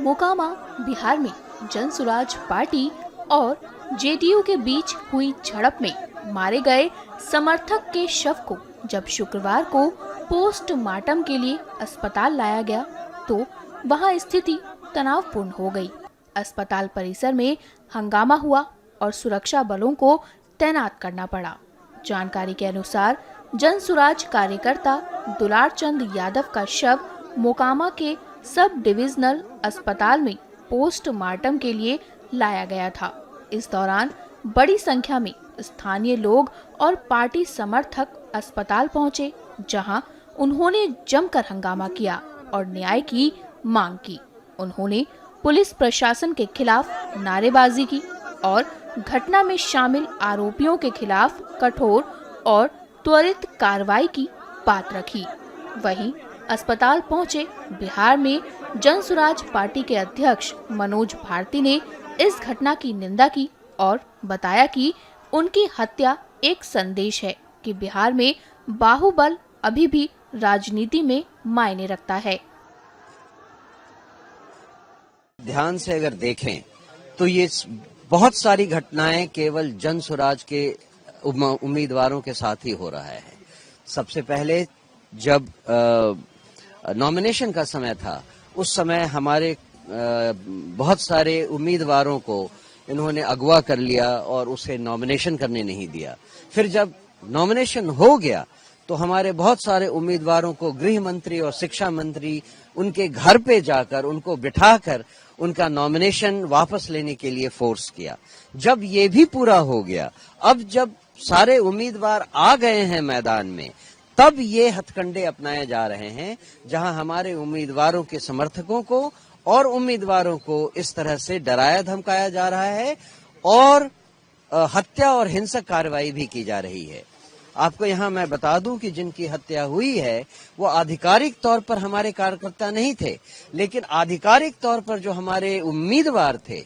मोकामा बिहार में जनसुराज पार्टी और जेडीयू के बीच हुई झड़प में मारे गए समर्थक के शव को जब शुक्रवार को पोस्टमार्टम के लिए अस्पताल लाया गया तो वहां स्थिति तनावपूर्ण हो गई। अस्पताल परिसर में हंगामा हुआ और सुरक्षा बलों को तैनात करना पड़ा। जानकारी के अनुसार जनसुराज कार्यकर्ता दुलार चंद यादव का शव मोकामा के सब डिविजनल अस्पताल में पोस्टमार्टम के लिए लाया गया था। इस दौरान बड़ी संख्या में स्थानीय लोग और पार्टी समर्थक अस्पताल पहुंचे, जहां उन्होंने जमकर हंगामा किया और न्याय की मांग की। उन्होंने पुलिस प्रशासन के खिलाफ नारेबाजी की और घटना में शामिल आरोपियों के खिलाफ कठोर और त्वरित कार्रवाई की बात रखी। वहीं अस्पताल पहुंचे बिहार में जनसुराज पार्टी के अध्यक्ष मनोज भारती ने इस घटना की निंदा की और बताया कि उनकी हत्या एक संदेश है कि बिहार में बाहुबल अभी भी राजनीति में मायने रखता है। ध्यान से अगर देखें तो ये बहुत सारी घटनाएं केवल जनसुराज के उम्मीदवारों के साथ ही हो रहा है। सबसे पहले जब नॉमिनेशन का समय था, उस समय हमारे बहुत सारे उम्मीदवारों को इन्होंने अगवा कर लिया और उसे नॉमिनेशन करने नहीं दिया। फिर जब नॉमिनेशन हो गया तो हमारे बहुत सारे उम्मीदवारों को गृह मंत्री और शिक्षा मंत्री उनके घर पे जाकर उनको बिठाकर उनका नॉमिनेशन वापस लेने के लिए फोर्स किया। जब ये भी पूरा हो गया, अब जब सारे उम्मीदवार आ गए हैं मैदान में, तब ये हथकंडे अपनाए जा रहे हैं जहां हमारे उम्मीदवारों के समर्थकों को और उम्मीदवारों को इस तरह से डराया धमकाया जा रहा है और हत्या और हिंसक कार्रवाई भी की जा रही है। आपको यहां मैं बता दूं कि जिनकी हत्या हुई है वो आधिकारिक तौर पर हमारे कार्यकर्ता नहीं थे, लेकिन आधिकारिक तौर पर जो हमारे उम्मीदवार थे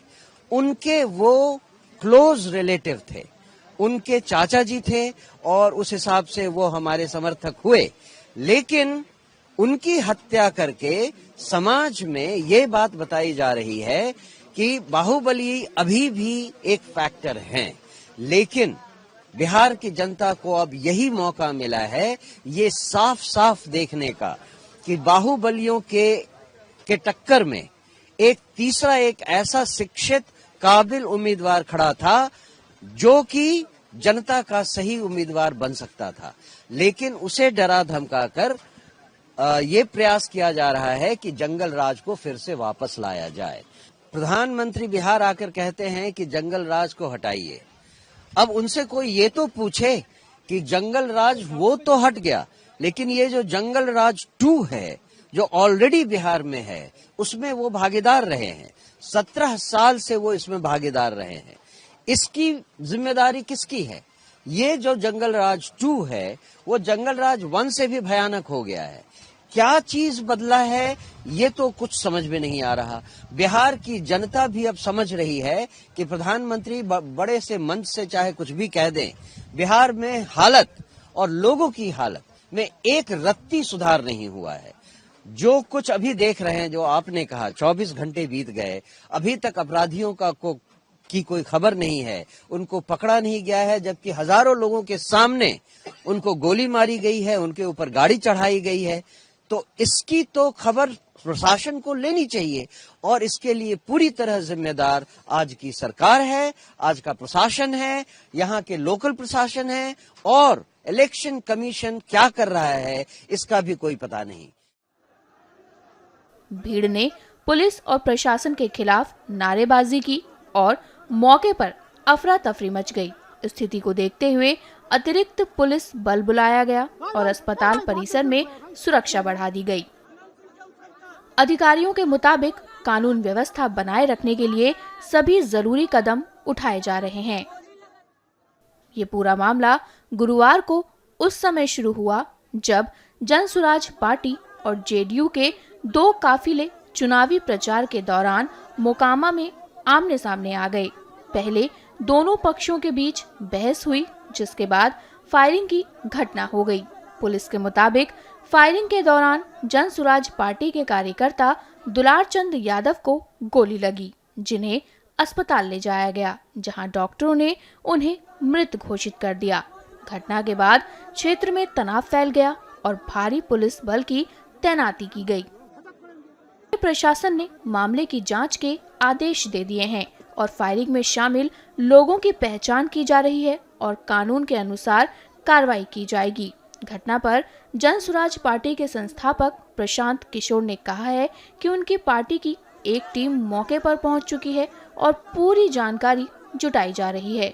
उनके वो क्लोज रिलेटिव थे, उनके चाचा जी थे और उस हिसाब से वो हमारे समर्थक हुए। लेकिन उनकी हत्या करके समाज में ये बात बताई जा रही है कि बाहुबली अभी भी एक फैक्टर हैं। लेकिन बिहार की जनता को अब यही मौका मिला है ये साफ साफ देखने का कि बाहुबलियों के टक्कर में एक तीसरा एक ऐसा शिक्षित काबिल उम्मीदवार खड़ा था जो कि जनता का सही उम्मीदवार बन सकता था। लेकिन उसे डरा धमका कर ये प्रयास किया जा रहा है कि जंगल राज को फिर से वापस लाया जाए। प्रधानमंत्री बिहार आकर कहते हैं कि जंगल राज को हटाइए। अब उनसे कोई ये तो पूछे कि जंगल राज वो तो हट गया, लेकिन ये जो जंगल राज 2 है जो ऑलरेडी बिहार में है, उसमें वो भागीदार रहे हैं। 17 साल से वो इसमें भागीदार रहे हैं। इसकी जिम्मेदारी किसकी है? ये जो जंगल राज 2 है वो जंगल राज 1 से भी भयानक हो गया है। क्या चीज बदला है ये तो कुछ समझ में नहीं आ रहा। बिहार की जनता भी अब समझ रही है कि प्रधानमंत्री बड़े से मंच से चाहे कुछ भी कह दें, बिहार में हालत और लोगों की हालत में एक रत्ती सुधार नहीं हुआ है। जो कुछ अभी देख रहे हैं, जो आपने कहा 24 घंटे बीत गए, अभी तक अपराधियों की कोई खबर नहीं है, उनको पकड़ा नहीं गया है, जबकि हजारों लोगों के सामने उनको गोली मारी गई है, उनके ऊपर गाड़ी चढ़ाई गई है। तो इसकी तो खबर प्रशासन को लेनी चाहिए और इसके लिए पूरी तरह जिम्मेदार आज की सरकार है, आज का प्रशासन है, यहाँ के लोकल प्रशासन है और इलेक्शन कमीशन क्या कर रहा है इसका भी कोई पता नहीं। भीड़ ने पुलिस और प्रशासन के खिलाफ नारेबाजी की और मौके पर अफरा तफरी मच गई। स्थिति को देखते हुए अतिरिक्त पुलिस बल बुलाया गया और अस्पताल परिसर में सुरक्षा बढ़ा दी गई। अधिकारियों के मुताबिक कानून व्यवस्था बनाए रखने के लिए सभी जरूरी कदम उठाए जा रहे हैं। ये पूरा मामला गुरुवार को उस समय शुरू हुआ जब जनसुराज पार्टी और जेडीयू के 2 काफिले चुनावी प्रचार के दौरान मोकामा में आमने सामने आ गए। पहले दोनों पक्षों के बीच बहस हुई, जिसके बाद फायरिंग की घटना हो गई। पुलिस के मुताबिक फायरिंग के दौरान जन सुराज पार्टी के कार्यकर्ता दुलार चंद यादव को गोली लगी, जिन्हें अस्पताल ले जाया गया, जहां डॉक्टरों ने उन्हें मृत घोषित कर दिया। घटना के बाद क्षेत्र में तनाव फैल गया और भारी पुलिस बल की तैनाती की गई। प्रशासन ने मामले की जांच के आदेश दे दिए हैं और फायरिंग में शामिल लोगों की पहचान की जा रही है और कानून के अनुसार कार्रवाई की जाएगी। घटना पर जन सुराज पार्टी के संस्थापक प्रशांत किशोर ने कहा है कि उनकी पार्टी की एक टीम मौके पर पहुंच चुकी है और पूरी जानकारी जुटाई जा रही है।